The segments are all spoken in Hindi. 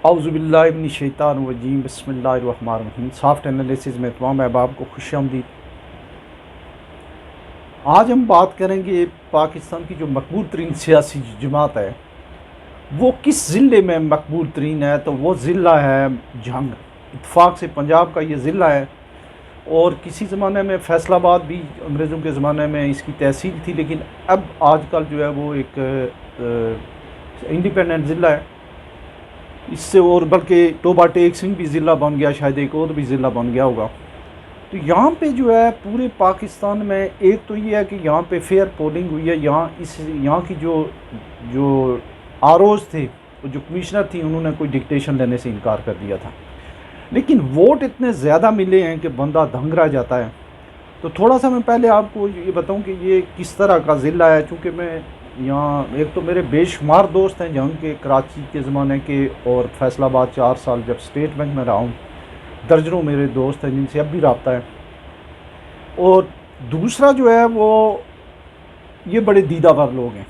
औज़ुबिल्लाहिमिनश्शैतानिर्रजीम बिस्मिल्लाहिर्रहमानिर्रहीम। सॉफ्ट एनालिसिस में तमाम अहबाब को खुशामदीद। आज हम बात करेंगे पाकिस्तान की जो मकबूल तरीन सियासी जमात है वो किस ज़िले में मकबूल तरीन है। तो वो ज़िला है जंग। इत्तेफाक से पंजाब का ये ज़िला है और किसी ज़माने में फैसलाबाद भी अंग्रेज़ों के ज़माने में इसकी तहसील थी, लेकिन अब आजकल जो है वो एक इंडिपेंडेंट ज़िला है। इससे और बल्कि टोबा टेक सिंह भी ज़िला बन गया, शायद एक और भी ज़िला बन गया होगा। तो यहाँ पे जो है पूरे पाकिस्तान में एक तो ये है कि यहाँ पे फेयर पोलिंग हुई है। यहाँ की जो जो आरओज़ थे, जो कमिश्नर थी, उन्होंने कोई डिक्टेशन लेने से इनकार कर दिया था, लेकिन वोट इतने ज़्यादा मिले हैं कि बंदा दंग रह जाता है। तो थोड़ा सा मैं पहले आपको ये बताऊं कि ये किस तरह का ज़िला है, चूँकि मैं यहाँ एक तो मेरे बेशुमार दोस्त हैं जहाँ के कराची के ज़माने के, और फैसलाबाद 4 साल जब स्टेट बैंक में रहा हूँ, दर्जनों मेरे दोस्त हैं जिनसे अब भी रब्ता है। और दूसरा जो है वो ये बड़े दीदावर लोग हैं।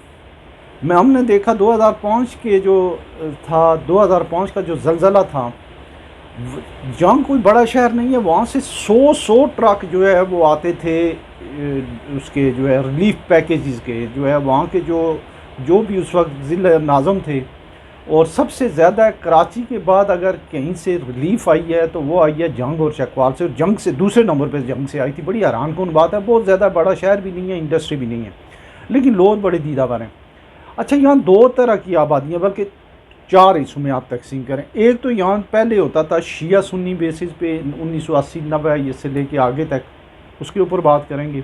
हमने देखा 2005 के जो था, 2005 का जो ज़लज़ला था, जंग कोई बड़ा शहर नहीं है, वहाँ से 100 ट्रक जो है वो आते थे उसके जो है रिलीफ पैकेजेस के, जो है वहाँ के जो भी उस वक्त ज़िला नाज़म थे। और सबसे ज़्यादा कराची के बाद अगर कहीं से रिलीफ आई है तो वो आई है जंग और चकवाल से, और जंग से दूसरे नंबर पे जंग से आई थी। बड़ी हैरान कौन बात है, बहुत ज़्यादा बड़ा शहर भी नहीं है, इंडस्ट्री भी नहीं है, लेकिन लोग बड़े दीदावर हैं। अच्छा, यहाँ दो तरह की आबादियाँ, बल्कि 4 हिस्सों में आप तकसीम करें। एक तो यहाँ पहले होता था शिया सुन्नी बेसिस पे 1980-90 से लेके आगे तक, उसके ऊपर बात करेंगे।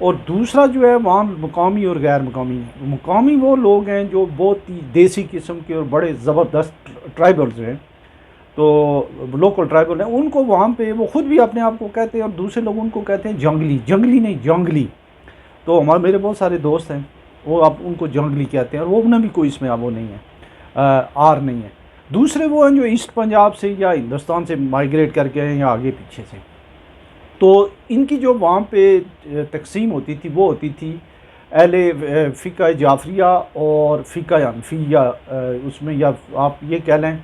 और दूसरा जो है वहाँ मुकामी और गैर मुकामी। मुकामी वो लोग हैं जो बहुत ही देसी किस्म के और बड़े ज़बरदस्त ट्राइबल्स हैं, तो लोकल ट्राइबल हैं, उनको वहाँ पे वो ख़ुद भी अपने आप को कहते हैं और दूसरे लोग उनको कहते हैं जंगली। जंगली नहीं, जंगली। तो मेरे बहुत सारे दोस्त हैं, वो आप उनको जंगली कहते हैं, और वो उन्हें भी कोई इसमें वो नहीं है, आर नहीं है। दूसरे वो हैं जो ईस्ट पंजाब से या हिंदुस्तान से माइग्रेट करके हैं या आगे पीछे से। तो इनकी जो वहाँ पे तकसीम होती थी वो होती थी अहले फ़िक़्ह जाफ़रिया और फ़िक़्ह हनफिया। उसमें या आप ये कह लें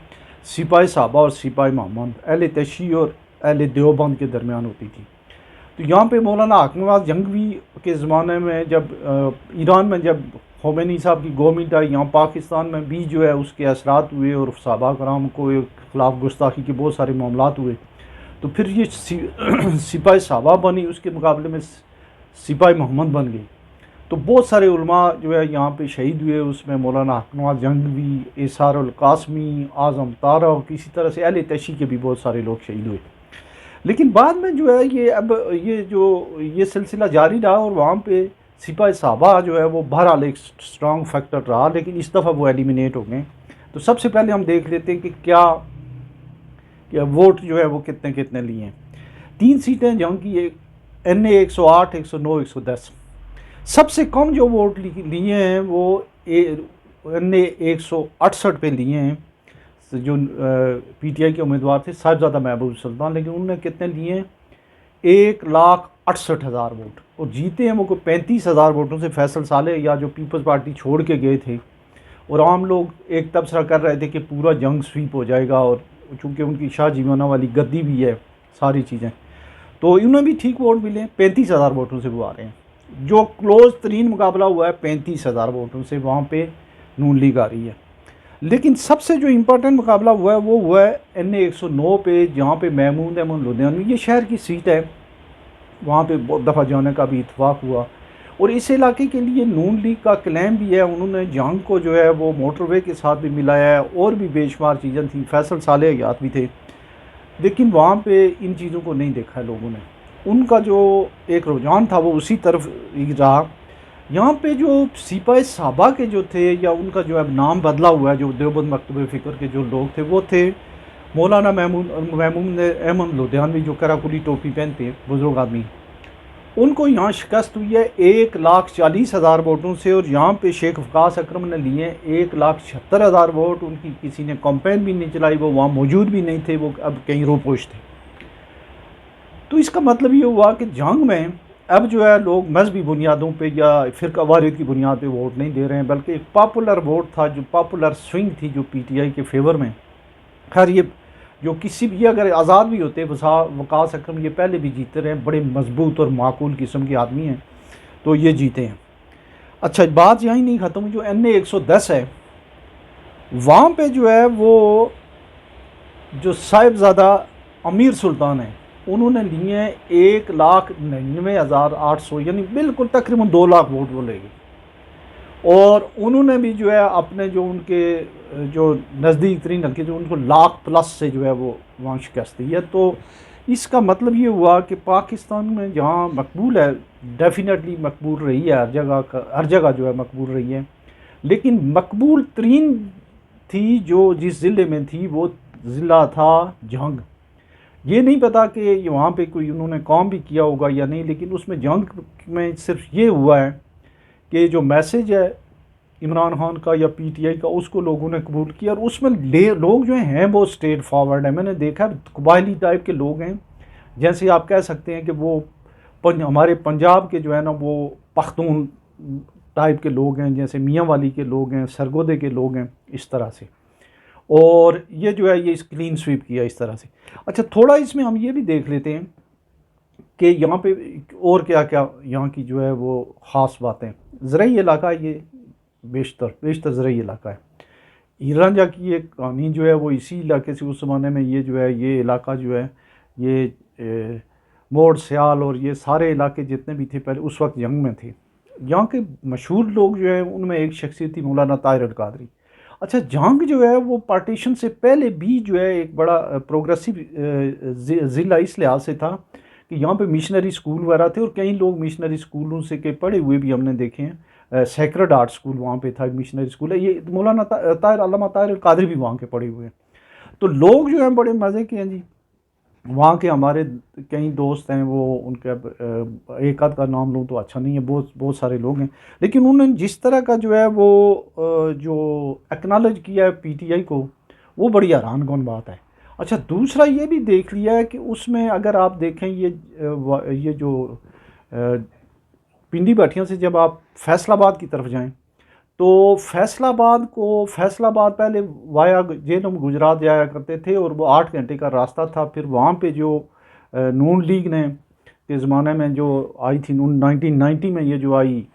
सिपाही साहबा और सिपाही मोहम्मद, अहले तशी और अहले देवबंद के दरमियान होती थी। तो यहाँ पे मौलाना हकीम जंगवी के ज़माने में जब ईरान में जब खोमेनी साहब की गवर्नमेंट आई, यहाँ पाकिस्तान में भी जो है उसके असरात हुए और सहाबा कराम को ख़िलाफ़ गुस्ताखी के बहुत सारे मामलात हुए। तो फिर ये सिपाही साहबा बनी, उसके मुकाबले में सिपाही मोहम्मद बन गई। तो बहुत सारे उलमा जो है यहाँ पे शहीद हुए, उसमें मौलाना हकीम जंगवी, एसारुल कासमी, आज़म तारक, किसी तरह से अहले तशी के भी बहुत सारे लोग शहीद हुए। लेकिन बाद में जो है ये सिलसिला जारी रहा और वहाँ पे सिपाही साहबा जो है वो बहरहाल एक स्ट्रॉन्ग फैक्टर रहा, लेकिन इस दफ़ा वो एलिमिनेट हो गए। तो सबसे पहले हम देख लेते हैं कि क्या वोट जो है वो कितने कितने लिए हैं। 3 सीटें जहाँ की एक NA 108, 109, 110। सबसे कम जो वोट लिए हैं वो NA 168 पे लिए हैं, जो PTI के उम्मीदवार थे साहिबजादा महबूब सुल्तान, लेकिन उन्होंने कितने लिए हैं 1,68,000 वोट, और जीते हैं वो कोई 35,000 वोटों से। फैसल साले या जो पीपल्स पार्टी छोड़ के गए थे, और आम लोग एक तबसरा कर रहे थे कि पूरा जंग स्वीप हो जाएगा, और चूँकि उनकी शाह जीवाना वाली गद्दी भी है, सारी चीज़ें, तो इन्हें भी ठीक वोट मिले। 35,000 वोटों से वो आ रहे हैं। जो क्लोज तरीन मुकाबला हुआ है 35,000 वोटों से, वहाँ पे नून लीग आ रही है। लेकिन सबसे जो इम्पोर्टेंट मुकाबला हुआ है वो हुआ है NA 109 पे, जहाँ पे महमूद अहमद लुधियानवी, ये शहर की सीट है, वहाँ पे बहुत दफ़ा जाने का भी इत्तेफाक हुआ। और इस इलाके के लिए नून लीग का क्लेम भी है, उन्होंने जंग को जो है वो मोटरवे के साथ भी मिलाया है, और भी बेशुमार चीज़ें थी, फैसल साले हयात भी थे। लेकिन वहाँ पे इन चीज़ों को नहीं देखा है लोगों ने, उनका जो एक रुझान था वो उसी तरफ ही रहा। यहाँ पे जो सिपाही साहबा के जो थे, या उनका जो अब नाम बदला हुआ है, जो देवबंद मकतब फ़िक्र के जो लोग थे वो थे मौलाना महमूद अहमद लुधियानवी, जो कराकुली टोपी पहनते हैं, बुज़ुर्ग आदमी। उनको यहाँ शिकस्त हुई है 1,40,000 वोटों से, और यहाँ पे शेख वकास अकरम ने लिए 1,76,000 वोट। उनकी किसी ने कैंपेन भी नहीं चलाई, वो वहाँ मौजूद भी नहीं थे, वो अब कहीं रोपोश थे। तो इसका मतलब ये हुआ कि जंग में अब जो है लोग मजहबी बुनियादों पे या फ़िरका वारियत की बुनियाद पे वोट नहीं दे रहे हैं, बल्कि एक पॉपुलर वोट था, जो पॉपुलर स्विंग थी जो PTI के फेवर में, खैर ये जो किसी भी अगर आज़ाद भी होते वकास अकरम ये पहले भी जीते रहे हैं, बड़े मजबूत और माकूल किस्म के आदमी हैं, तो ये जीते हैं। अच्छा बात यहीं नहीं ख़त्म, जो NA 110 है वहाँ पे जो है वो जो साहिबजादा अमीर सुल्तान है उन्होंने लिए 1,99,800 यानी बिल्कुल तकरीबन 2 लाख वोट वो ले गए। और उन्होंने भी जो है अपने जो उनके जो नज़दीक तरीन हल्के जो उनको लाख प्लस से जो है वो वहाँ शिकस्त दी है। तो इसका मतलब ये हुआ कि पाकिस्तान में जहाँ मकबूल है, डेफिनेटली मकबूल रही है, हर जगह जो है मकबूल रही है, लेकिन मकबूल तरीन थी जो जिस ज़िले में थी वो ज़िला था जंग। ये नहीं पता कि वहाँ पे कोई उन्होंने काम भी किया होगा या नहीं, लेकिन उसमें जंग में सिर्फ ये हुआ है कि जो मैसेज है इमरान खान का या PTI का उसको लोगों ने कबूल किया, और उसमें लोग जो हैं वो स्ट्रेट फॉरवर्ड है। मैंने देखा कबायली टाइप के लोग हैं, जैसे आप कह सकते हैं कि वो हमारे पंजाब के जो है ना वो पख्तून टाइप के लोग हैं, जैसे मियाँ वाली के लोग हैं, सरगोदे के लोग हैं, इस तरह से। और ये जो है ये क्लीन स्वीप किया इस तरह से। अच्छा थोड़ा इसमें हम ये भी देख लेते हैं कि यहाँ पे और क्या क्या यहाँ की जो है वो ख़ास बातें। ज़रई इलाका ये बेशतर ज़रई इलाका है। हीर रांझा की एक कहानी जो है वो इसी इलाके से, उस ज़माने में ये जो है ये इलाका जो है ये मोड़ सियाल और ये सारे इलाके जितने भी थे पहले उस वक्त जंग में थे। यहाँ के मशहूर लोग जो हैं उनमें एक शख्सियत थी मौलाना ताहिर अल कादरी। अच्छा जंग जो है वो पार्टीशन से पहले भी जो है एक बड़ा प्रोग्रेसिव ज़िला इस लिहाज से था कि यहाँ पे मिशनरी स्कूल वगैरह थे, और कई लोग मिशनरी स्कूलों से के पढ़े हुए भी हमने देखे हैं। सेक्रेड आर्ट स्कूल वहाँ पे था, मिशनरी स्कूल है, ये मौलाना अल्लामा ताहिर अल कादरी भी वहाँ के पढ़े हुए हैं। तो लोग जो हैं बड़े मज़े के हैं जी। वहाँ के हमारे कई दोस्त हैं, वो उनका एक आध का नाम लूँ तो अच्छा नहीं है, बहुत बहुत सारे लोग हैं, लेकिन उन्होंने जिस तरह का जो है वो जो एक्नॉलेज किया है PTI को, वो बड़ी हैरानकुन बात है। अच्छा दूसरा ये भी देख लिया है कि उसमें अगर आप देखें ये जो पिंडी भाटियाँ से जब आप फैसलाबाद की तरफ जाएं तो फैसलाबाद पहले वाया जेलम गुजरात जाया करते थे, और वो 8 घंटे का रास्ता था। फिर वहाँ पे जो नून लीग ने के ज़माने में जो आई थी 1990 में ये जो आई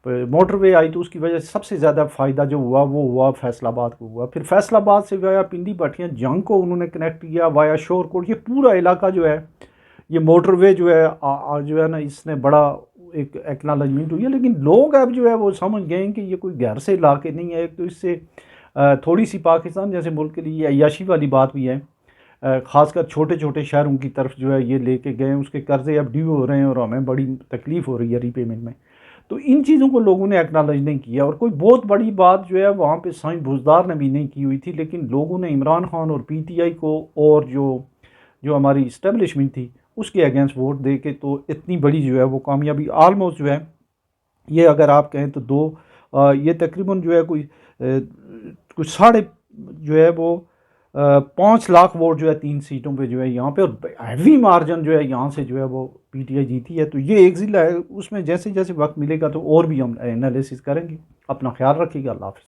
मोटरवे आई, तो उसकी वजह से सबसे ज़्यादा फ़ायदा जो हुआ वो हुआ फैसलाबाद को हुआ। फिर फैसलाबाद से वाया पिंडी भाटियाँ जंग को उन्होंने कनेक्ट किया वाया शोरकोट। ये पूरा इलाका जो है ये मोटरवे जो है जो है ना इसने बड़ा एक एक्नॉलेजमेंट हुई है। लेकिन लोग अब जो है वो समझ गए हैं कि ये कोई घर से इलाके नहीं है। एक तो इससे थोड़ी सी पाकिस्तान जैसे मुल्क के लिए अय्याशी वाली बात भी है, ख़ासकर छोटे छोटे शहरों की तरफ जो है ये लेके गए, उसके कर्जे अब ड्यू हो रहे हैं और हमें बड़ी तकलीफ़ हो रही है रीपेमेंट में। तो इन चीज़ों को लोगों ने एक्नॉलेज नहीं किया, और कोई बहुत बड़ी बात जो है वहाँ पे साइंस बुजदार ने भी नहीं की हुई थी, लेकिन लोगों ने इमरान खान और PTI को और जो जो हमारी इस्टेब्लिशमेंट थी उसके अगेंस्ट वोट दे के तो इतनी बड़ी जो है वो कामयाबी आलमोस्ट जो है ये अगर आप कहें तो ये तकरीबन जो है कुछ साढ़े जो है वो 5 लाख वोट जो है 3 सीटों पे जो है यहाँ पे, और हैवी मार्जिन जो है यहाँ से जो है वो PTI जीती है। तो ये एक ज़िला है, उसमें जैसे जैसे वक्त मिलेगा तो और भी हम एनालिसिस करेंगे। अपना ख्याल रखिएगा। अल्लाह हाफ़िज़।